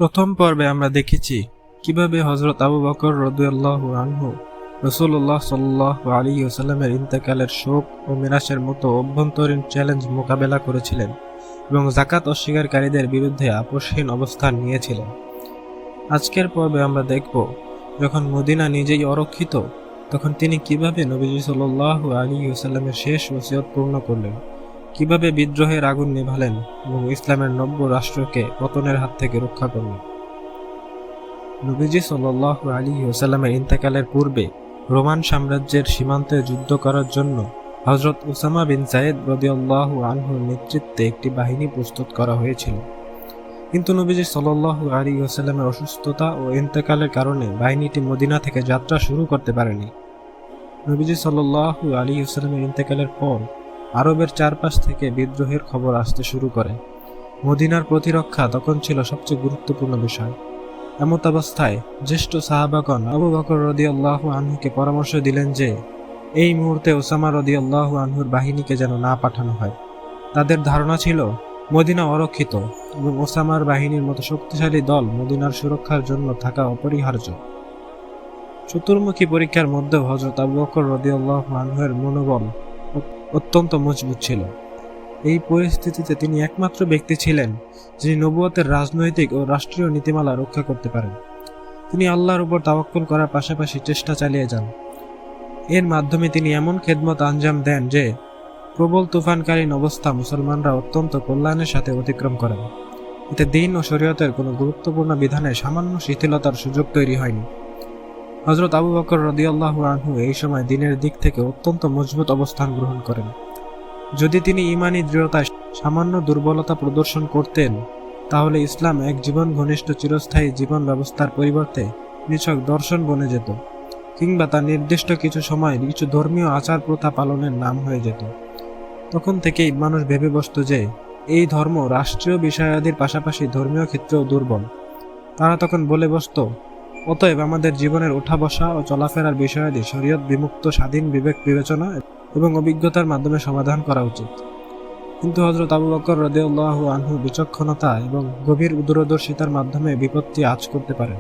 প্রথম পর্বে আমরা দেখেছি কিভাবে হযরত আবু বকর রাদিয়াল্লাহু আনহু রাসূলুল্লাহ সাল্লাল্লাহু আলাইহি ওয়াসাল্লামের ইন্তেকালের শোক ও মিরাসের মতো অভ্যন্তরীণ চ্যালেঞ্জ মোকাবেলা করেছিলেন এবং যাকাত অস্বীকারীদের বিরুদ্ধে আপোষহীন অবস্থান নিয়েছিলেন। আজকের পর্বে আমরা দেখব, যখন মদিনা নিজেই অরক্ষিত, তখন তিনি কিভাবে নবীজি সাল্লাল্লাহু আলাইহি ওয়াসাল্লামের শেষ ওসিয়ত পূর্ণ করলেন, কিভাবে বিদ্রোহের আগুন নেভালেন এবং ইসলামের নব্য রাষ্ট্রকে পতনের হাত থেকে রক্ষা করলেন। নবীজি সাল্লাল্লাহু আলাইহি ওয়াসাল্লামের ইন্তেকালের পূর্বে রোমান সাম্রাজ্যের সীমান্তে যুদ্ধ করার জন্য হযরত উসামা বিন যায়েদ রাদিয়াল্লাহু আনহুর নেতৃত্বে একটি বাহিনী প্রস্তুত করা হয়েছিল। কিন্তু নবীজি সাল্লাল্লাহু আলাইহি ওয়াসাল্লামের অসুস্থতা ও ইন্তেকালের কারণে বাহিনীটি মদিনা থেকে যাত্রা শুরু করতে পারেনি। নবীজি সাল্লাল্লাহু আলাইহি ওয়াসাল্লামের ইন্তেকালের পর আরবের চারপাশ থেকে বিদ্রোহের খবর আসতে শুরু করে। মদিনার প্রতিরক্ষা তখন ছিল সবচেয়ে গুরুত্বপূর্ণ বিষয়। এমত অবস্থায় জ্যেষ্ঠ সাহাবাগণ আবু বকর রাদিয়াল্লাহু আনহুকে পরামর্শ দিলেন যে এই মুহূর্তে ওসামা রাদিয়াল্লাহু আনহুর বাহিনীকে যেন না পাঠানো হয়। তাদের ধারণা ছিল মদিনা অরক্ষিত এবং ওসামার বাহিনীর মতো শক্তিশালী দল মদিনার সুরক্ষার জন্য থাকা অপরিহার্য। চতুর্মুখী পরীক্ষার মধ্যেও হযরত আবু বকর রাদিয়াল্লাহু আনহুর মনোবল অত্যন্ত মজবুত ছিল। এই পরিস্থিতিতে তিনি একমাত্র ব্যক্তি ছিলেন যিনি নবুয়তের রাজনৈতিক ও রাষ্ট্রীয় নীতিমালা রক্ষা করতে পারেন। তিনি আল্লাহর উপর তাওয়াক্কুল করার পাশাপাশি চেষ্টা চালিয়ে যান। এর মাধ্যমে তিনি এমন খেদমত আঞ্জাম দেন যে প্রবল তুফানকালীন অবস্থা মুসলমানরা অত্যন্ত কল্যাণের সাথে অতিক্রম করেন। এতে দিন ও শরীয়তের কোনো গুরুত্বপূর্ণ বিধানে সামান্য শিথিলতার সুযোগ তৈরি হয়নি। হযরত আবু বকর রাদিয়াল্লাহু আনহু এই সময় দিনের দিক থেকে অত্যন্ত মজবুত অবস্থান গ্রহণ করেন। যদি তিনি ঈমানী দৃঢ়তায় সামান্য দুর্বলতা প্রদর্শন করতেন, তাহলে ইসলাম এক জীবন ঘনিষ্ঠ চিরস্থায়ী জীবন ব্যবস্থার পরিবর্তে নিছক দর্শন বনে যেত, কিংবা তার নির্দিষ্ট কিছু সময় কিছু ধর্মীয় আচার প্রথা পালনের নাম হয়ে যেত। তখন থেকেই মানুষ ভেবে বসত যে এই ধর্ম রাষ্ট্রীয় বিষয়াদির পাশাপাশি ধর্মীয় ক্ষেত্রেও দুর্বল। তারা তখন বলে বসত, অতএব আমাদের জীবনের ওঠা বসা ও চলাফেরার বিষয়াদি শরীয়ত বিমুক্ত স্বাধীন বিবেক বিবেচনা এবং অভিজ্ঞতার মাধ্যমে সমাধান করা উচিত। কিন্তু হযরত আবু বকর রাদিয়াল্লাহু আনহু বিচক্ষণতা এবং গভীর দূরদর্শিতার মাধ্যমে বিপত্তি আঁচ করতে পারেন।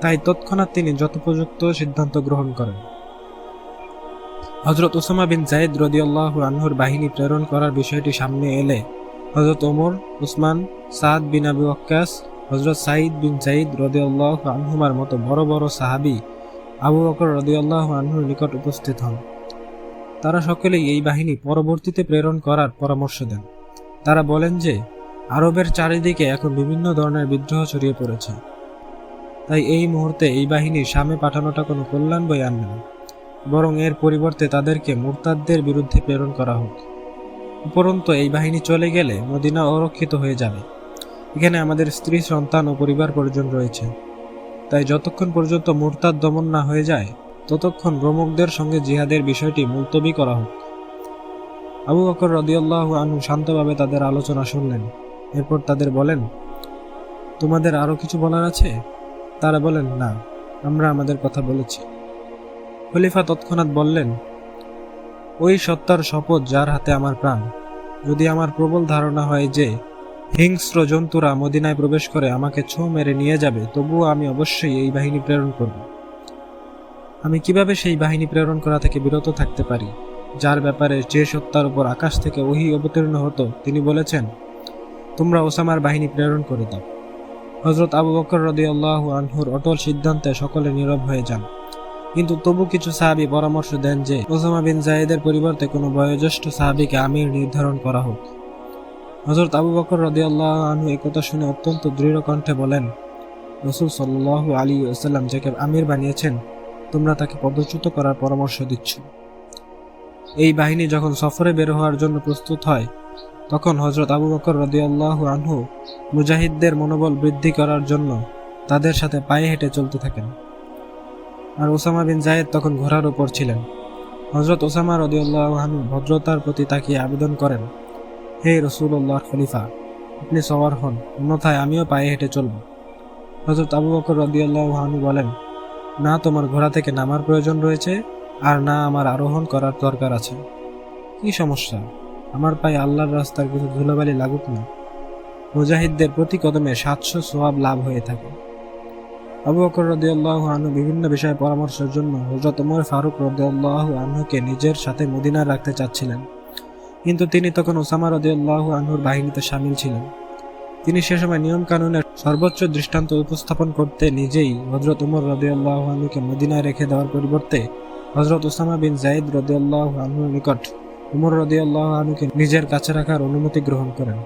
তাই তৎক্ষণাৎ তিনি যথোপযুক্ত সিদ্ধান্ত গ্রহণ করেন। হযরত উসামা বিন যায়েদ রাদিয়াল্লাহু আনহুর বাহিনী প্রেরণ করার বিষয়টি সামনে এলে হযরত ওমর, উসমান, সাদ বিন আবি ওয়াক্কাস, হযরত সাঈদ বিন যায়েদ রাদিয়াল্লাহু আনহুমার মতো বড় বড় সাহাবী আবু বকর রাদিয়াল্লাহু আনহুর নিকট উপস্থিত হন। তারা সকলেই এই বাহিনী পরবর্তীতে প্রেরণ করার পরামর্শ দেন। তারা বলেন যে আরবের চারিদিকে এখন বিভিন্ন ধরনের বিদ্রোহ ছড়িয়ে পড়েছে, তাই এই মুহূর্তে এই বাহিনী শামে পাঠানোটা কোনো কল্যাণ বয়ে আনবে না, বরং এর পরিবর্তে তাদেরকে মুরতাদদের বিরুদ্ধে প্রেরণ করা হোক। উপরন্তু এই বাহিনী চলে গেলে মদিনা অরক্ষিত হয়ে যাবে। এখানে আমাদের স্ত্রী, সন্তান ও পরিবার পরিজন রয়েছে, তাই যতক্ষণ পর্যন্ত মুরতাদ দমন না হয়ে যায় ততক্ষণ রোমকদের সঙ্গে জিহাদের বিষয়টি মুলতবি করা হোক। আবু বকর রাদিয়াল্লাহু আনহু শান্তভাবে তাদের আলোচনা শুনলেন। এরপর তাদের বলেন, তোমাদের আরো কিছু বলার আছে? তারা বলেন, না, আমরা আমাদের কথা বলেছি। খলিফা তৎক্ষণাৎ বললেন, ওই সত্তার শপথ যার হাতে আমার প্রাণ, যদি আমার প্রবল ধারণা হয় যে হিংস্র জন্তুরা মদিনায় প্রবেশ করে আমাকে ছোঁ মেরে নিয়ে যাবে, তবুও আমি অবশ্যই এই বাহিনী প্রেরণ করব। আমি কিভাবে সেই বাহিনী প্রেরণ করা থেকে বিরত থাকতে পারি, যার ব্যাপারে যে সত্তার উপর আকাশ থেকে ওহী অবতীর্ণ হতো তিনি বলেছেন, তোমরা ওসামার বাহিনী প্রেরণ করে দাও। হযরত আবু বকর রাদিয়াল্লাহু আনহুর অটল সিদ্ধান্তে সকলে নীরব হয়ে যান। কিন্তু তবু কিছু সাহাবী পরামর্শ দেন যে ওসামা বিন যায়েদের পরিবর্তে কোনো বয়োজ্যেষ্ঠ সাহাবীকে আমির নির্ধারণ করা হোক। হযরত আবু বকর রাদিয়াল্লাহু আনহু একথা শুনে অত্যন্ত দৃঢ় কণ্ঠে বলেন, রাসূল সাল্লাল্লাহু আলাইহি ওয়াসাল্লাম যাকে আমির বানিয়েছেন, তোমরা তাকে পদচ্যুত করার পরামর্শ দিচ্ছ। এই বাহিনী যখন সফরে বের হওয়ার জন্য প্রস্তুত হয়, তখন হযরত আবু বকর রাদিয়াল্লাহু আনহু মুজাহিদদের মনোবল বৃদ্ধি করার জন্য তাদের সাথে পায়ে হেঁটে চলতে থাকেন, আর ওসামা বিন যায়েদ তখন ঘোড়ার উপর ছিলেন। হযরত ওসামা রাদিয়াল্লাহু আনহু ভদ্রতার প্রতি তাকিয়ে আবেদন করেন, হে রাসূলুল্লাহর খলিফা, আপনি সওয়ার হন, অন্যথায় আমিও পায়ে হেঁটে চলব। হযরত আবু বকর রাদিয়াল্লাহু আনহু বলেন, না তোমার ঘোড়া থেকে নামার প্রয়োজন রয়েছে, আর না আমার আরোহণ করার দরকার আছে। কি সমস্যা? আমার পায়ে আল্লাহর রাস্তার কিছু ধুলোবালি লাগুক না। মুজাহিদদের প্রতি কদমে 700 সওয়াব লাভ হয়ে থাকে। আবু বকর রাদিয়াল্লাহু আনহু বিভিন্ন বিষয়ে পরামর্শের জন্য হযরত ওমর ফারুক রাদিয়াল্লাহু আনহুকে নিজের সাথে মদিনায় রাখতে চাচ্ছিলেন, কিন্তু তিনি তখন ওসামা রাদিয়াল্লাহু আনহুর বাহিনীতে শামিল ছিলেন। তিনি সে সময় নিয়ম কানুনের সর্বোচ্চ দৃষ্টান্ত উপস্থাপন করতে নিজেই হযরত ওমর রাদিয়াল্লাহু আনহুকে মদিনায় রেখে দেওয়ার পরিবর্তে হযরত ওসামা বিন যায়েদ রাদিয়াল্লাহু আনহুর নিকট ওমর রাদিয়াল্লাহু আনহুকে নিজের কাছে রাখার অনুমতি গ্রহণ করেন।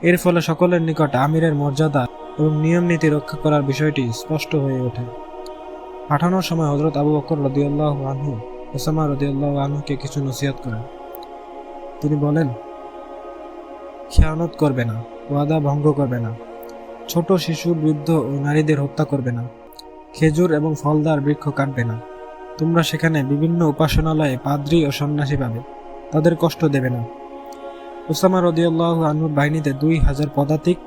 এর ফলে সকলের নিকট আমিরের মর্যাদা এবং নিয়ম নীতি রক্ষা করার বিষয়টি স্পষ্ট হয়ে ওঠে। পাঠানোর সময় হযরত আবু বকর রাদিয়াল্লাহু আনহু ওসামা রাদিয়াল্লাহু আনহুকে কিছু নসিহত করেন। তিনি বলেন, খেয়ানত করবে না, ওয়াদা ভঙ্গ করবে না, ছোট শিশু, বৃদ্ধ ও নারীদের হত্যা করবে না, খেজুর এবং ফলদার বৃক্ষ কাটবে না। তোমরা সেখানে বিভিন্ন উপাসনালয়ে পাদ্রী ও সন্ন্যাসী পাবে, তাদের কষ্ট দেবে না। ওসামা রাদিয়াল্লাহু আনহুর বাহিনীতে 2000 পদাতিক,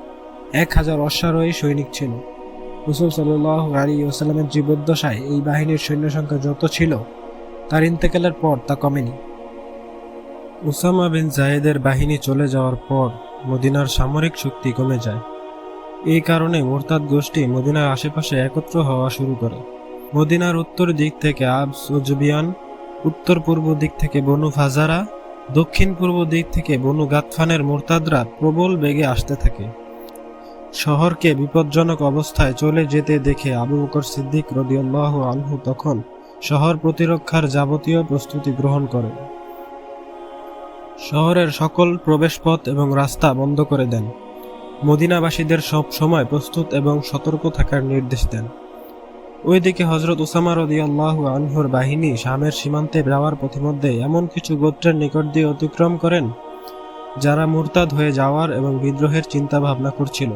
1000 অশ্বারোহী সৈনিক ছিল। রাসূল সাল্লাল্লাহু আলাইহি ওয়াসাল্লামের জীবদ্দশায় এই বাহিনীর সৈন্য সংখ্যা যত ছিল, তার ইন্তেকালের পর তা কমেনি। উসামা বিন যায়েদের বাহিনী চলে যাওয়ার পর মদিনার সামরিক শক্তি কমে যায়। এই কারণে মুরতাদ গোষ্ঠী মদিনার আশেপাশে একত্র হওয়া শুরু করে। মদিনার উত্তর দিক থেকে আবস ও জুবিয়ান, উত্তর পূর্ব দিক থেকে বনু ফাজারা, দক্ষিণ পূর্ব দিক থেকে বনু গাতফানের মুরতাদরা প্রবল বেগে আসতে থাকে। শহরকে বিপজ্জনক অবস্থায় চলে যেতে দেখে আবু বকর সিদ্দিক রাদিয়াল্লাহু আনহু তখন শহর প্রতিরক্ষার যাবতীয় প্রস্তুতি গ্রহণ করেন। শহরের সকল প্রবেশপথ এবং রাস্তা বন্ধ করে দেন। মদিনাবাসীদের সব সময় প্রস্তুত এবং সতর্ক থাকার নির্দেশ দেন। ওইদিকে হযরত উসামা রাদিয়াল্লাহু আনহুর বাহিনী শামের সীমান্তে যাওয়ার পথিমধ্যে এমন কিছু গোত্রের নিকট দিয়ে অতিক্রম করেন যারা মুরতাদ হয়ে যাওয়ার এবং বিদ্রোহের চিন্তা ভাবনা করছিল।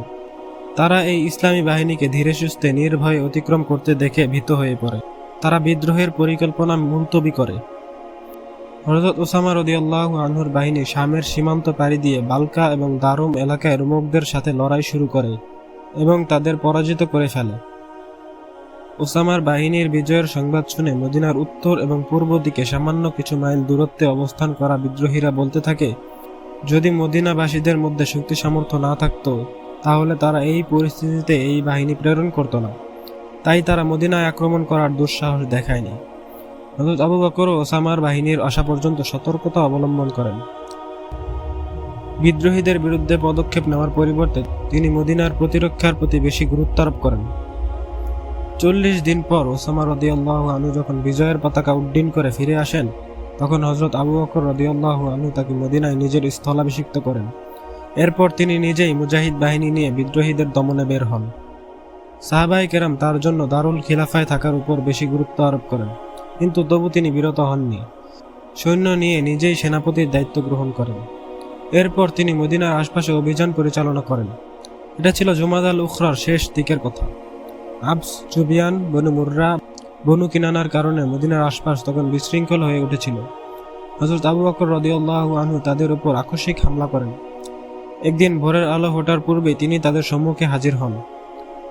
তারা এই ইসলামী বাহিনীকে ধীরে সুস্থে নির্ভয়ে অতিক্রম করতে দেখে ভীত হয়ে পড়ে। তারা বিদ্রোহের পরিকল্পনা মুলতবি করে। হযরত উসামা রাদিয়াল্লাহু আনহুর বাহিনী শামের সীমান্ত পাড়ি দিয়ে বালকা এবং দারুম এলাকায় রোমকদের সাথে লড়াই শুরু করে এবং তাদের পরাজিত করে ফেলে। উসামার বাহিনীর বিজয়ের সংবাদ শুনে মদিনার উত্তর এবং পূর্ব দিকে সামান্য কিছু মাইল দূরত্বে অবস্থান করা বিদ্রোহীরা বলতে থাকে, যদি মদিনাবাসীদের মধ্যে শক্তি সামর্থ্য না থাকত তাহলে তারা এই পরিস্থিতিতে এই বাহিনী প্রেরণ করত না। তাই তারা মদিনায় আক্রমণ করার দুঃসাহস দেখায়নি। হযরত আবু বকর ও ওসামার বাহিনীর আসা পর্যন্ত সতর্কতা অবলম্বন করেন। বিদ্রোহীদের বিরুদ্ধে পদক্ষেপ নেওয়ার পরিবর্তে তিনি মদিনার প্রতিরক্ষার প্রতি বেশি গুরুত্ব আরোপ করেন। 40 দিন পর ওসামা রাদিয়াল্লাহু আনহু যখন বিজয়ের পতাকা উড্ডীন করে ফিরে আসেন, তখন হযরত আবু বকর রাদিয়াল্লাহু আনহু তাকে মদিনায় নিজের স্থলাভিষিক্ত করেন। এরপর তিনি নিজেই মুজাহিদ বাহিনী নিয়ে বিদ্রোহীদের দমনে বের হন। সাহাবায়ে কেরাম তার জন্য দারুল খিলাফায় থাকার উপর বেশি গুরুত্ব আরোপ করেন, কিন্তু তবু তিনি বিরত হননি। সৈন্য নিয়ে নিজেই সেনাপতির দায়িত্ব গ্রহণ করেন। এরপর তিনি মদিনার আশপাশে অভিযান পরিচালনা করেন। এটা ছিল জুমাদাল উখরার শেষ দিকের কথা। আবস, জুবিয়ান, বনু মুররা, বনু কিনানার কারণে মদিনার আশপাশ তখন বিশৃঙ্খল হয়ে উঠেছিল। হযরত আবু বকর রাদিয়াল্লাহু আনহু তাদের উপর আকস্মিক হামলা করেন। একদিন ভোরের আলো ফোটার পূর্বে তিনি তাদের সম্মুখে হাজির হন।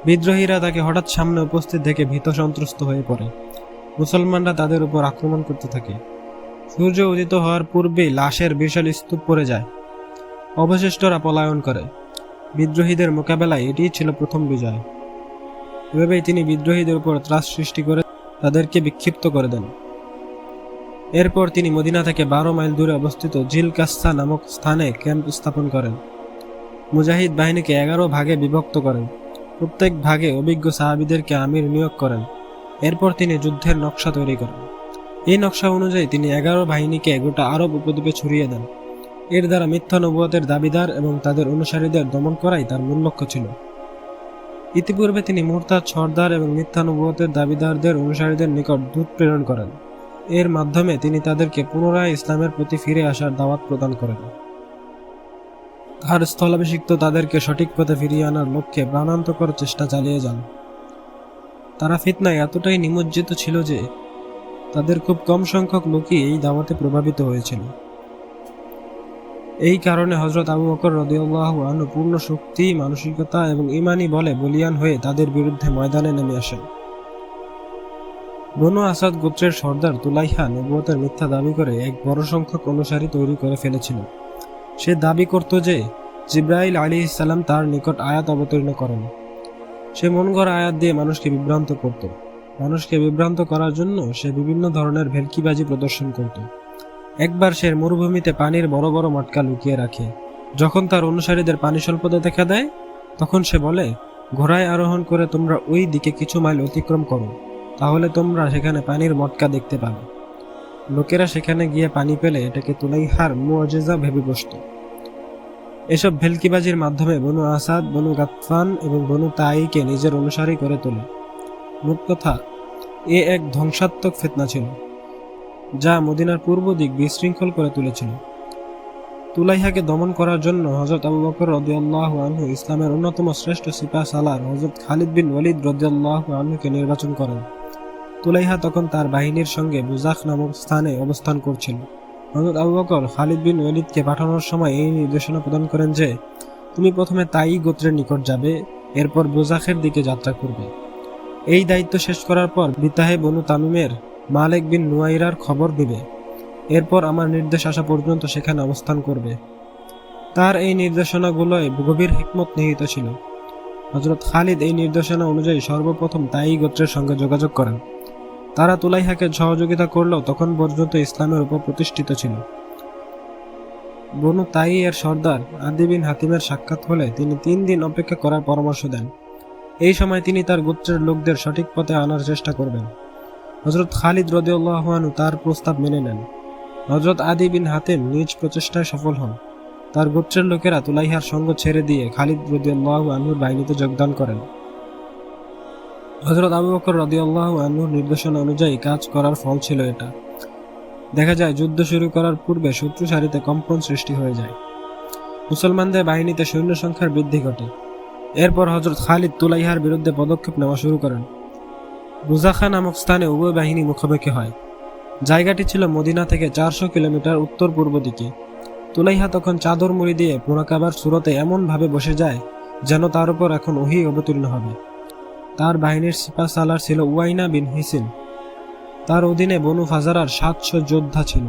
বিদ্রোহীরা তাকে হঠাৎ সামনে উপস্থিত দেখে ভীত সন্ত্রস্ত হয়ে পড়ে। মুসলমানরা তাদের উপর আক্রমণ করতে থাকে। সূর্য উদিত হওয়ার পূর্বেই লাশের বিশাল স্তূপ পড়ে যায়। অবশিষ্টরা পলায়ন করে। বিদ্রোহীদের মোকাবেলায় এটিই ছিল প্রথম বিজয়। এভাবেই তিনি বিদ্রোহীদের উপর ত্রাস সৃষ্টি করে তাদেরকে বিক্ষিপ্ত করে দেন। এরপর তিনি মদিনা থেকে 12 মাইল দূরে অবস্থিত জিল কাসসা নামক স্থানে ক্যাম্প স্থাপন করেন। মুজাহিদ বাহিনীকে 11 ভাগে বিভক্ত করেন। প্রত্যেক ভাগে অভিজ্ঞ সাহাবীদেরকে আমির নিয়োগ করেন। এরপর তিনি যুদ্ধের নকশা তৈরি করেন। এই নকশা অনুযায়ী তিনি 11 বাহিনীকে গোটা আরব উপদ্বীপে ছড়িয়ে দেন। এর দ্বারা মিথ্যা নবুয়তের দাবিদার এবং তাদের অনুসারীদের দমন করাই তার মূল লক্ষ্য ছিল। ইতিপূর্বে তিনি মুরতাদ, সর্দার এবং মিথ্যা নবুয়তের দাবিদারদের অনুসারীদের নিকট দূত প্রেরণ করেন। এর মাধ্যমে তিনি তাদেরকে পুনরায় ইসলামের প্রতি ফিরে আসার দাওয়াত প্রদান করেন। তার স্থলাভিষিক্ত তাদেরকে সঠিক পথে ফিরিয়ে আনার লক্ষ্যে প্রাণান্তকর চেষ্টা চালিয়ে যান। তারা ফিতনায় এতটাই নিমজ্জিত ছিল যে তাদের খুব কম সংখ্যক লোকই এই দাওয়াতে প্রভাবিত হয়েছিল। এই কারণে হযরত আবু বকর রাদিয়াল্লাহু আনহু পূর্ণ শক্তি, মানসিকতা এবং ঈমানী বলে বলীয়ান হয়ে তাদের বিরুদ্ধে ময়দানে নেমে আসেন। বনু আসাদ গোত্রের সর্দার তুলাইহা নবুয়তের মিথ্যা দাবি করে এক বড় সংখ্যক অনুসারী তৈরি করে ফেলেছিল। সে দাবি করত যে জিবরাইল আলাইহিস সালাম তার নিকট আয়াত অবতীর্ণ করেন। সে মন গড়া আয়াত দিয়ে মানুষকে বিভ্রান্ত করত। মানুষকে বিভ্রান্ত করার জন্য সে বিভিন্ন ধরনের ভেলকিবাজি প্রদর্শন করত। একবার সে মরুভূমিতে পানির বড় বড় মটকা লুকিয়ে রাখে। যখন তার অনুসারীদের পানি স্বল্পতা দেখা দেয়, তখন সে বলে, ঘোড়ায় আরোহণ করে তোমরা ওই দিকে কিছু মাইল অতিক্রম করো, তাহলে তোমরা সেখানে পানির মটকা দেখতে পাবে। লোকেরা সেখানে গিয়ে পানি পেলে এটাকে তুলাইহার মুআজিজা ভেবে বসত। এসব ভেলকিবাজির মাধ্যমে বনু আসাদ, বনু গাতফান এবং বনু তাঈকে নিজের অনুসারী করে তোলে। মোট কথা, এ এক ধ্বংসাত্মক ফিতনা ছিল, যা মদিনার পূর্ব দিক বিশৃঙ্খল করে তুলেছিল। তুলাইহাকে দমন করার জন্য হযরত আবু বকর রাদিয়াল্লাহু আনহু ইসলামের অন্যতম শ্রেষ্ঠ সিপাহ সালার হযরত খালিদ বিন ওয়ালিদ রাদিয়াল্লাহু আনহুকে নির্বাচন করেন। তুলাইহা তখন তার বাহিনীর সঙ্গে বুজাখ নামক স্থানে অবস্থান করছিল। হযরত আবু বকর খালিদ বিন ওয়ালিদকে পাঠানোর সময় এই নির্দেশনা প্রদান করেন যে, তুমি প্রথমে তাই গোত্রের নিকট যাবে, এরপর বুজাখের দিকে যাত্রা করবে। এই দায়িত্ব শেষ করার পর বিতাহে বনু তামিমের মালিক বিন নুয়াইরার খবর দিবে। এরপর আমার নির্দেশ আসা পর্যন্ত সেখানে অবস্থান করবে। তার এই নির্দেশনাগুলোয় গভীর হিকমত নিহিত ছিল। হযরত খালিদ এই নির্দেশনা অনুযায়ী সর্বপ্রথম তাই গোত্রের সঙ্গে যোগাযোগ করেন। তারা তুলাইহাকে সহযোগিতা করলেও তখন পর্যন্ত ইসলামের উপর প্রতিষ্ঠিত ছিল। বনু তাই এর সর্দার আদি বিন হাতিমের সাক্ষাৎ হলে তিনি 3 দিন অপেক্ষা করার পরামর্শ দেন। এই সময় তিনি তার গোত্রের লোকদের সঠিক পথে আনার চেষ্টা করবেন। হযরত খালিদ রাদিয়াল্লাহু আনহু তার প্রস্তাব মেনে নেন। হযরত আদি বিন হাতিম নিজ প্রচেষ্টায় সফল হন। তার গোত্রের লোকেরা তুলাইহার সঙ্গ ছেড়ে দিয়ে খালিদ রাদিয়াল্লাহু আনহুর বাহিনীতে যোগদান করেন। হযরত আবু বকর রাদিয়াল্লাহু আনহুর নির্দেশনা অনুযায়ী কাজ করার ফল ছিল এটা। দেখা যায় যুদ্ধ শুরু করার পূর্বে শত্রু সারিতে কম্পন সৃষ্টি হয়ে যায়। মুসলমানদের বাহিনীতে সৈন্য সংখ্যার বৃদ্ধি ঘটে। এরপর হযরত খালিদ তুলাইহার বিরুদ্ধে পদক্ষেপ নেওয়া শুরু করেন। বুজাখা নামক স্থানে উভয় বাহিনী মুখোমুখি হয়। জায়গাটি ছিল মদিনা থেকে 400 কিলোমিটার উত্তর পূর্ব দিকে। তুলাইহা তখন চাদর মুড়ি দিয়ে মুরাকাবার সুরতে এমন ভাবে বসে যায় যেন তার উপর এখন ওহী অবতীর্ণ হবে। তার বাহিনীর সিপাহ সালার ছিল উয়াইনা বিন হিসিন। তার অধীনে বনু ফাজারার 700 যোদ্ধা ছিল।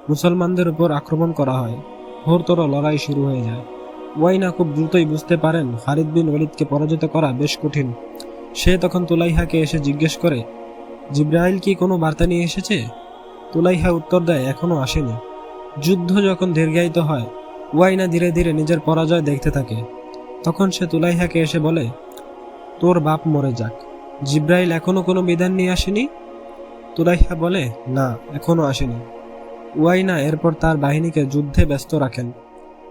মুসলমানদের উপর আক্রমণ করা হয়। ঘোরতর লড়াই শুরু হয়ে যায়। উয়াইনা খুব দ্রুতই বুঝতে পারেন খালিদ বিন ওয়ালিদকে পরাজিত করা বেশ কঠিন। সে তখন তুলাইহাকে এসে জিজ্ঞেস করে, জিবরাইল কি কোনো বার্তা নিয়ে এসেছে? তুলাইহা উত্তর দেয়, এখনো আসেনি। যুদ্ধ যখন দীর্ঘায়িত হয়, উয়াইনা ধীরে ধীরে নিজের পরাজয় দেখতে থাকে। তখন সে তুলাইহাকে এসে বলে, তোর বাপ মরে যাক, জিবরাইল এখনো কোনো বিধান নিয়ে আসেনি? তুলাইহা বলে, না, এখনো আসেনি। উয়াইনা এরপর তার বাহিনীকে যুদ্ধে ব্যস্ত রাখেন।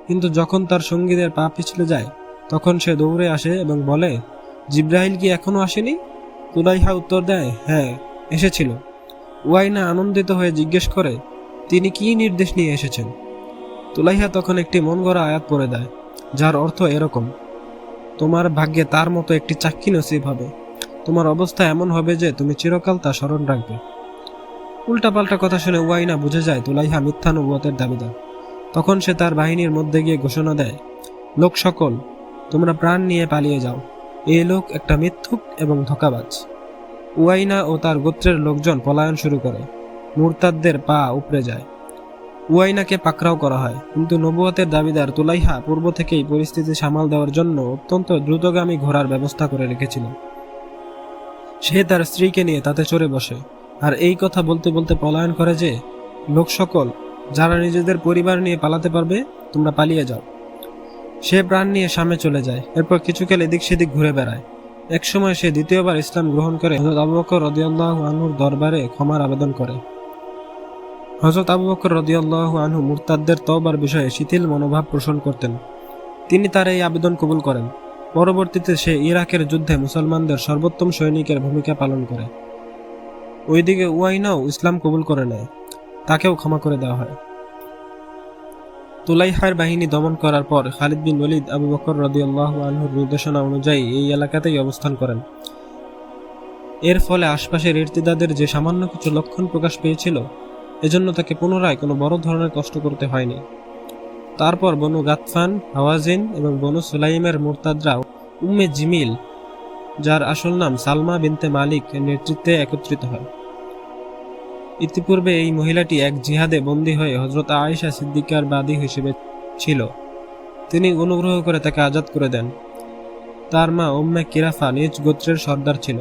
কিন্তু যখন তার সঙ্গীদের পা পিছলে যায়, তখন সে দৌড়ে আসে এবং বলে, জিবরাইল কি এখনো আসেনি? তুলাইহা উত্তর দেয়, হ্যাঁ, এসেছিল। উয়াইনা আনন্দিত হয়ে জিজ্ঞেস করে, তিনি কি নির্দেশ নিয়ে এসেছেন? তুলাইহা তখন একটি মন গড়া আয়াত পড়ে দেয়, যার অর্থ এরকম, তোমার ভাগ্যে তার মতো একটি চাক্ষী নসিব হবে। তোমার অবস্থা এমন হবে যে তুমি চিরকাল তা স্মরণ রাখবে। উল্টাপাল্টা কথা শুনে উয়াইনা বুঝে যায় তুলাইহা মিথ্যা নবুয়তের দাবিদার। তখন সে তার বাহিনীর মধ্যে গিয়ে ঘোষণা দেয়, লোক সকল, তোমরা প্রাণ নিয়ে পালিয়ে যাও। এই লোক একটা মিথ্যুক এবং ধোঁকাবাজ। উয়াইনা ও তার গোত্রের লোকজন পলায়ন শুরু করে। মুরতাদদের পা উপড়ে যায়। উয়াইনাকে পাকড়াও করা হয়। কিন্তু নবুয়তের দাবিদার তুলাইহা পূর্ব থেকেই পরিস্থিতি সামাল দেওয়ার জন্য অত্যন্ত দ্রুতগামী ঘোড়ার ব্যবস্থা করে রেখেছিল। সে তার স্ত্রীকে নিয়ে তাতে চড়ে বসে আর এই কথা বলতে বলতে পলায়ন করে যে, লোক সকল, যারা নিজেদের পরিবার নিয়ে পালাতে পারবে, তোমরা পালিয়ে যাও। সে প্রাণ নিয়ে সামনে চলে যায়। এরপর কিছুকাল এদিক সেদিক ঘুরে বেড়ায়। একসময় সে দ্বিতীয়বার ইসলাম গ্রহণ করে হযরত আবু বকর রাদিয়াল্লাহু আনহুর দরবারে ক্ষমার আবেদন করে। হযরত আবু বকর রাদিয়াল্লাহু আনহু মুরতাদদের তওবার বিষয়ে শিথিল মনোভাব পোষণ করতেন। তিনি তার এই আবেদন কবুল করেন। পরবর্তীতে সে ইরাকের যুদ্ধে মুসলমানদের সর্বোত্তম সৈনিকের ভূমিকা পালন করে। ওইদিকে উয়াইনাও ইসলাম কবুল করে নেয়। তাকেও ক্ষমা করে দেওয়া হয়। তুলাইহার বাহিনী দমন করার পর খালিদ বিন ওয়ালিদ আবু বকর রাদিয়াল্লাহু আনহুর নির্দেশনা অনুযায়ী এই এলাকাতেই অবস্থান করেন। এর ফলে আশপাশের ইরতিদাদের যে সামান্য কিছু লক্ষণ প্রকাশ পেয়েছিল, এজন্য তাকে পুনরায় কোনো বড় ধরনের কষ্ট করতে হয়নি। তারপর বনু গাতফান, হাওয়াজিন এবং বনু সুলাইমের মুরতাদরা উম্মে জিমিল, যার আসল নাম সালমা বিনতে মালিক, এর নেতৃত্বে একত্রিত হয়। ইতিপূর্বে এই মহিলাটি এক জিহাদে বন্দী হয়ে হযরত আয়েশা সিদ্দিকার বাদী হিসেবে ছিল। তিনি অনুগ্রহ করে তাকে আজাদ করে দেন। তার মা উম্মে কিরাফা নিজ গোত্রের সর্দার ছিল।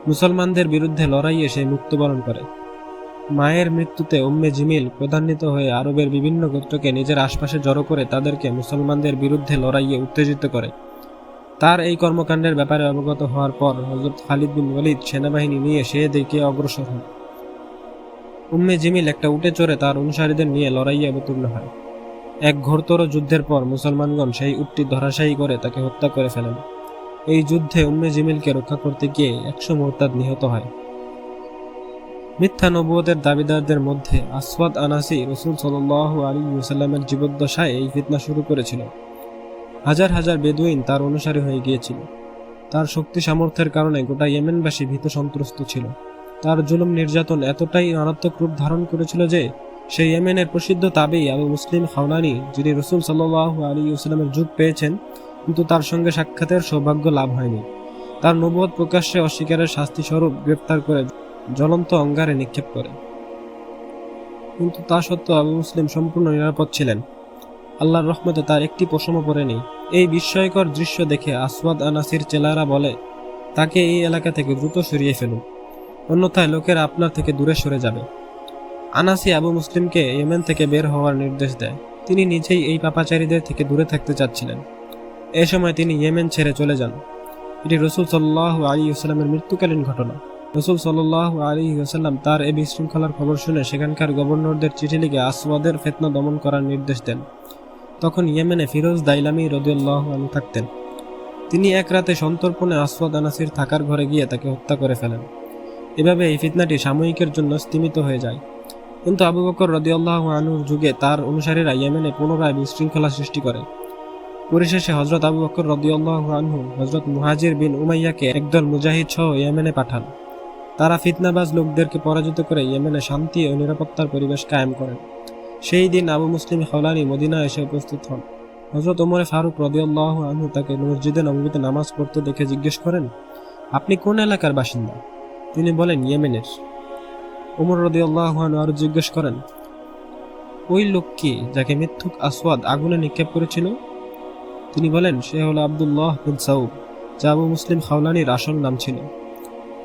মুসলমানদের বিরুদ্ধে লড়াইয়ে সে মৃত্যুবরণ করে। মায়ের মৃত্যুতে উম্মে জিমিল ক্রোধান্বিত হয়ে আরবের বিভিন্ন গোত্রকে নিজের আশপাশে জড়ো করে তাদেরকে মুসলমানদের বিরুদ্ধে লড়াইয়ে উত্তেজিত করে। তার এই কর্মকাণ্ডের ব্যাপারে অবগত হওয়ার পর হযরত খালিদ বিন ওয়ালিদ সেনাবাহিনী নিয়ে সে দিকে অগ্রসর হন। উম্মে জিমিল একটা উটে চড়ে তার অনুসারীদের নিয়ে লড়াইয়ে অবতীর্ণ হয়। এক ঘোরতর যুদ্ধের পর মুসলমানগণ সেই উটটি ধরাশায়ী করে তাকে হত্যা করে ফেলেন। এই যুদ্ধে উম্মে জিমিলকে রক্ষা করতে গিয়ে 100 মুরতাদ নিহত হয়। মিথ্যা নবুয়তের দাবিদারদের মধ্যে আসওয়াদ আনাসি রাসূল সাল্লাল্লাহু আলাইহি ওয়াসাল্লামের জীবদ্দশায় এই ফিতনা শুরু করেছিল। হাজার হাজার বেদুইন তার অনুসারী হয়ে গিয়েছিল। তার শক্তি সামর্থ্যের কারণে গোটা ইয়েমেনবাসী ভীত সন্ত্রস্ত ছিল। তার জুলুম নির্যাতন এতটাই মারাত্মক রূপ ধারণ করেছিল যে সেই ইয়েমেনের প্রসিদ্ধ তাবেঈ আবু মুসলিম খাওলানি, যিনি রাসূল সাল্লাল্লাহু আলাইহি ওয়াসাল্লামের যুগ পেয়েছেন কিন্তু তার সঙ্গে সাক্ষাতের সৌভাগ্য লাভ হয়নি, তার নবুয়ত প্রকাশ্যে অস্বীকারের শাস্তি স্বরূপ গ্রেফতার করে জ্বলন্ত অঙ্গারে নিক্ষেপ করে। কিন্তু তা সত্ত্বেও আবু মুসলিম সম্পূর্ণ নিরাপদ ছিলেন। আল্লাহর রহমতে তার একটি পশমও পড়েনি। এই বিস্ময়কর দৃশ্য দেখে আসওয়াদ আনাসির চেলারা বলে, তাকে এই এলাকা থেকে দ্রুত সরিয়ে ফেলুন, অন্যথায় লোকেরা আপনার থেকে দূরে সরে যাবে। আনাসি আবু মুসলিমকে ইয়েমেন থেকে বের হওয়ার নির্দেশ দেয়। তিনি নিজেই এই পাপাচারীদের থেকে দূরে থাকতে চাচ্ছিলেন। এ সময় তিনি ইয়েমেন ছেড়ে চলে যান। এটি রাসূল সাল্লাল্লাহু আলাইহি ওয়াসাল্লামের মৃত্যুকালীন ঘটনা। রাসূল সাল্লাল্লাহু আলাইহি ওয়াসাল্লাম তার এই বিশৃঙ্খলার খবর শুনে সেখানকার গভর্নরদের চিঠি লিখে আসওয়াদের ফিতনা দমন করার নির্দেশ দেন। তখন ইয়েমেনে ফিরোজ দাইলামি রাদিয়াল্লাহু আনহু থাকতেন। তিনি এক রাতে সন্তর্পণে আসওয়াদ আনাসির থাকার ঘরে গিয়ে তাকে হত্যা করে ফেলেন। এভাবে এই ফিতনাটি সাময়িকের জন্য স্তিমিত হয়ে যায়। কিন্তু আবু বকর রাদিয়াল্লাহু আনহুর যুগে তার অনুসারীরা ইয়েমেনে পুনরায় বিশৃঙ্খলা সৃষ্টি করে। পরিশেষে হযরত আবু বকর রাদিয়াল্লাহু আনহু হযরত মুহাজির বিন উমাইয়াকে একদল মুজাহিদ সহ ইয়েমেনে পাঠান। তারা ফিতনাবাজ লোকদেরকে পরাজিত করে ইয়েমেনে শান্তি ও নিরাপত্তার পরিবেশ কায়েম করেন। সেই দিন আবু মুসলিম খাওলানি মদিনায় এসে উপস্থিত হন। হযরত ওমর ফারুক রাদিয়াল্লাহু আনহু তাকে মসজিদে নববীতে নামাজ পড়তে দেখে জিজ্ঞেস করেন, আপনি কোন এলাকার বাসিন্দা? তিনি বলেন, ইয়েমেনের। ওমর রাদিয়াল্লাহু আনহু আরো জিজ্ঞেস করেন, ওই লোক কি যাকে মিথ্যুক আসওয়াদ আগুনে নিক্ষেপ করেছিল? তিনি বলেন, সে হলো আব্দুল্লাহ বিন সাউদ, যা আবু মুসলিম খাওলানির আসল নাম ছিল।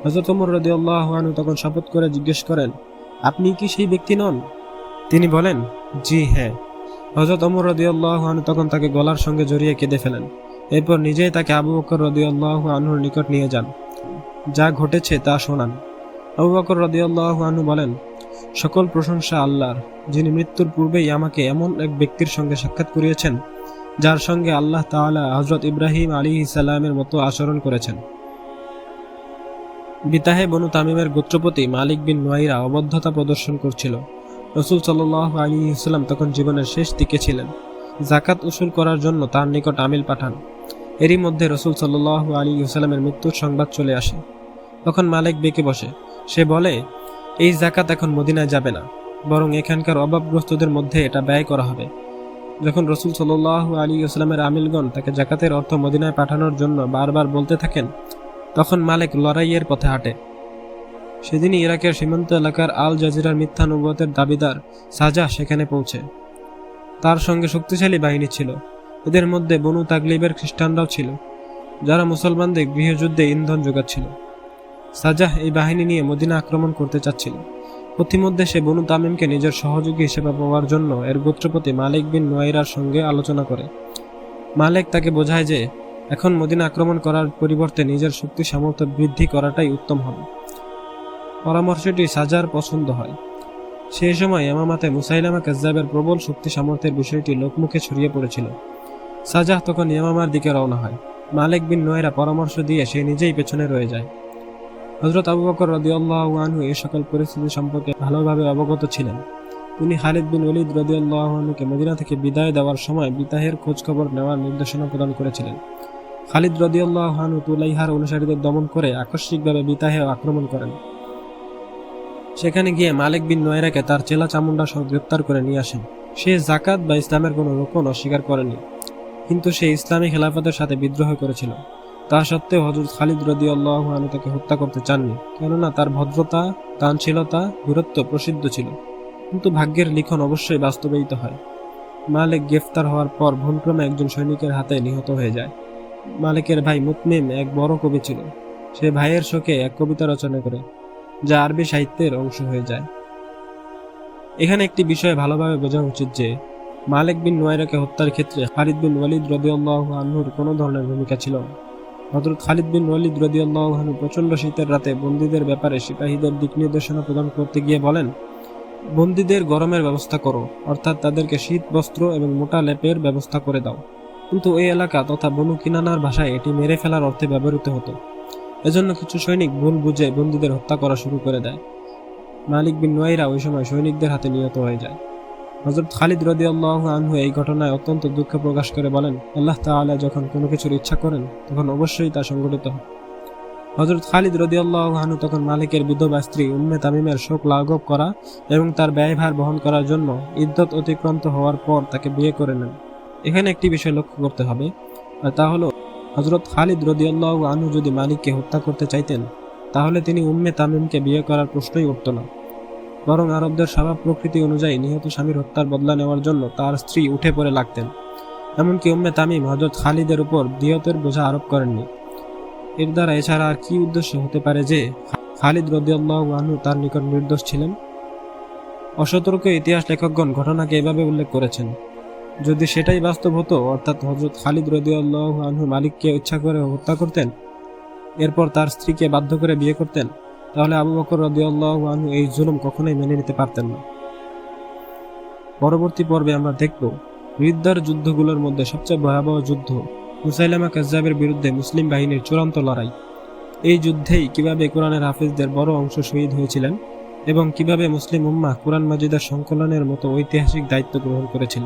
হযরত ওমর রাদিয়াল্লাহু আনহু তখন শপথ করে জিজ্ঞেস করেন, আপনি কি সেই ব্যক্তি নন? তিনি বলেন, জি হ্যাঁ। হযরত ওমর রাদিয়াল্লাহু আনহু তখন তাকে গলার সঙ্গে জড়িয়ে কেঁদে ফেলেন। এরপর নিজেই তাকে আবু বকর রাদিয়াল্লাহু আনহুর নিকট নিয়ে যান। যা ঘটেছে তা শোনান। আবু বকর রাদিয়াল্লাহু আনহু বলেন, সকল প্রশংসা আল্লাহর, যিনি মৃত্যুর পূর্বেই আমাকে এমন এক ব্যক্তির সঙ্গে সাক্ষাৎ করিয়েছেন যার সঙ্গে আল্লাহ তাআলা হযরত ইব্রাহিম আলাইহিস সালামের মতো আচরণ করেছেন। বিতাহে বনু তামিমের গোত্রপতি মালিক বিন নুয়াইরা অবদ্ধতা প্রদর্শন করছিল। রাসূল সাল্লাল্লাহু আলাইহি ওয়াসাল্লাম তখন জীবনের শেষ দিকে ছিলেন। যাকাত উসুল করার জন্য তার নিকট আমিল পাঠান। এরই মধ্যে রাসূল সাল্লাল্লাহু আলাইহি ওয়াসাল্লামের মৃত্যুর সংবাদ চলে আসে। তখন মালিক বেঁকে বসে। সে বলে, এই যাকাত এখন মদিনায় যাবে না, বরং এখানকার অভাবগ্রস্তদের মধ্যে এটা ব্যয় করা হবে। যখন রাসূল সাল্লাল্লাহু আলাইহি ওয়াসাল্লামের আমিলগণ তাকে যাকাতের অর্থ মদিনায় পাঠানোর জন্য বারবার বলতে থাকেন, তখন মালিক লড়াইয়ের পথে হাঁটে। সেদিনই ইরাকের সীমান্ত এলাকার আল জাজিরার মিথ্যা নবুয়তের দাবিদার সাজাহ সেখানে পৌঁছে। তার সঙ্গে শক্তিশালী বাহিনী ছিল। এদের মধ্যে বনু তাগলিবের খ্রিস্টানরাও ছিল, যারা মুসলমানদের গৃহযুদ্ধে ইন্ধন যোগাচ্ছিল। সাজাহ এই বাহিনী নিয়ে মদিনা আক্রমণ করতে চাচ্ছিল। পথিমধ্যে সে বনু তামিমকে নিজের সহযোগী হিসেবে পাওয়ার জন্য এর গোত্রপতি মালিক বিন নুয়াইরার সঙ্গে আলোচনা করে। মালিক তাকে বোঝায় যে এখন মদিনা আক্রমণ করার পরিবর্তে নিজের শক্তি সামর্থ্য বৃদ্ধি করাটাই উত্তম হবে। পরামর্শটি সাজার পছন্দ হয়। সেই সময় ইয়ামামাতে মুসাইলামা কাজ্জাবের প্রবল শক্তি সামর্থ্যের বিষয়টি লোকমুখে ছড়িয়ে পড়েছিল। সাজাহ তখন ইয়ামামার দিকে রওনা হয়। মালিক বিন নুয়াইরা পরামর্শ দিয়ে সে নিজেই পেছনে রয়ে যায়। হযরত আবু বকর রাদিয়াল্লাহু আনহু এই সকল পরিস্থিতি সম্পর্কে ভালোভাবে অবগত ছিলেন। তিনি খালিদ বিন ওলীদ রাদিয়াল্লাহু আনহুকে মদিনা থেকে বিদায় দেওয়ার সময় বিতাহের খোঁজখবর নেওয়ার নির্দেশনা প্রদান করেছিলেন। খালিদ রাদিয়াল্লাহু আনহু তুলাইহার অনুসারীদের দমন করে আকস্মিকভাবে বিতাহে আক্রমণ করেন। সেখানে গিয়ে মালিক বিন নুয়াইরাকে তার চেলা চামুন্ডা সহ গ্রেপ্তার করে নিয়ে আসেন। সে যাকাত বা ইসলামের কোনো রোকন অস্বীকার করেনি, কিন্তু সে ইসলামী খেলাফতের সাথে বিদ্রোহ করেছিল। তা সত্ত্বেও হযরত খালিদ রাদিয়াল্লাহু আনহু তাকে হত্যা করতে চাননি, কেননা তার ভদ্রতা, দানশীলতা, বীরত্ব প্রসিদ্ধ ছিল। কিন্তু ভাগ্যের লিখন অবশ্যই বাস্তবায়িত হয়। মালিক গ্রেফতার হওয়ার পর ভুলক্রমে একজন সৈনিকের হাতে নিহত হয়ে যায়। মালিকের ভাই মুতমিম এক বড় কবি ছিল। সে ভাইয়ের শোকে এক কবিতা রচনা করে, যা আরবি সাহিত্যের অংশ হয়ে যায়। এখানে একটি বিষয় ভালোভাবে বোঝা উচিত যে মালিক বিন নুয়াইরাকে হত্যার ক্ষেত্রে খালিদ বিন ওয়ালিদ রাদিয়াল্লাহু আনহুর কোনো ধরনের ভূমিকা ছিল না। হযরত খালিদ বিন ওয়ালিদ রাদিয়াল্লাহু আনহু প্রচণ্ড শীতের রাতে বন্দীদের ব্যাপারে সিপাহীদের দিক নির্দেশনা প্রদান করতে গিয়ে বলেন, বন্দীদের গরমের ব্যবস্থা করো, অর্থাৎ তাদেরকে শীত বস্ত্র এবং মোটা লেপের ব্যবস্থা করে দাও। কিন্তু এই এলাকা তথা বনু কিনানার ভাষায় এটি মেরে ফেলার অর্থে ব্যবহৃত হতো। এজন্য কিছু সৈনিক ভুল বুঝে বন্দীদের হত্যা করা শুরু করে দেয়। মালিক বিন নুয়াইরা ওই সময় সৈনিকদের হাতে নিহত হয়ে যায়। হযরত খালিদ রাদিয়াল্লাহু আনহু এই ঘটনায় অত্যন্ত দুঃখ প্রকাশ করে বলেন, আল্লাহ তাআলা যখন কোনো কিছুর ইচ্ছা করেন তখন অবশ্যই তা সংঘটিত হয়। হযরত খালিদ রাদিয়াল্লাহু আনহু তখন মালিকের বিধবা স্ত্রী উম্মে তামিমের শোক লাঘব করা এবং তার ব্যয়ভার বহন করার জন্য ইদ্যত অতিক্রান্ত হওয়ার পর তাকে বিয়ে করে নেন। এখানে একটি বিষয় লক্ষ্য করতে হবে, আর তা হলো হযরত খালিদ রাদিয়াল্লাহু আনহু যদি মালিককে হত্যা করতে চাইতেন তাহলে তিনি উম্মে তামিমকে বিয়ে করার প্রশ্নই উঠত না। বরং আরবদের স্বভাব প্রকৃতি অনুযায়ী নিহত স্বামীর হত্যার বদলা নেওয়ার জন্য তার স্ত্রী উঠে পড়ে লাগতেন। এমনকি উম্মে তামিম হযরত খালিদের উপর দিয়তের বোঝা আরোপ করেননি। এর দ্বারা এছাড়া আর কি উদ্দেশ্য হতে পারে যে খালিদ রাদিয়াল্লাহু আনহু তার নিকট নির্দোষ ছিলেন? অসতর্ক ইতিহাস লেখকগণ ঘটনাকে এভাবে উল্লেখ করেছেন, যদি সেটাই বাস্তব হতো, অর্থাৎ হযরত খালিদ রাদিয়াল্লাহু আনহু মালিককে ইচ্ছা করে হত্যা করতেন, এরপর তার স্ত্রীকে বাধ্য করে বিয়ে করতেন, তাহলে আবু বকর রাদিয়াল্লাহু আনহু এই জুলুম কখনোই মেনে নিতে পারতেন না। পরবর্তী পর্বে আমরা দেখব রিদ্দার যুদ্ধগুলোর মধ্যে সবচেয়ে ভয়াবহ যুদ্ধ মুসাইলামা কাজ্জাবের বিরুদ্ধে মুসলিম বাহিনীর চূড়ান্ত লড়াই। এই যুদ্ধেই কিভাবে কোরআনের হাফিজদের বড় অংশ শহীদ হয়েছিলেন এবং কিভাবে মুসলিম উম্মাহ কোরআন মাজিদের সংকলনের মতো ঐতিহাসিক দায়িত্ব গ্রহণ করেছিল।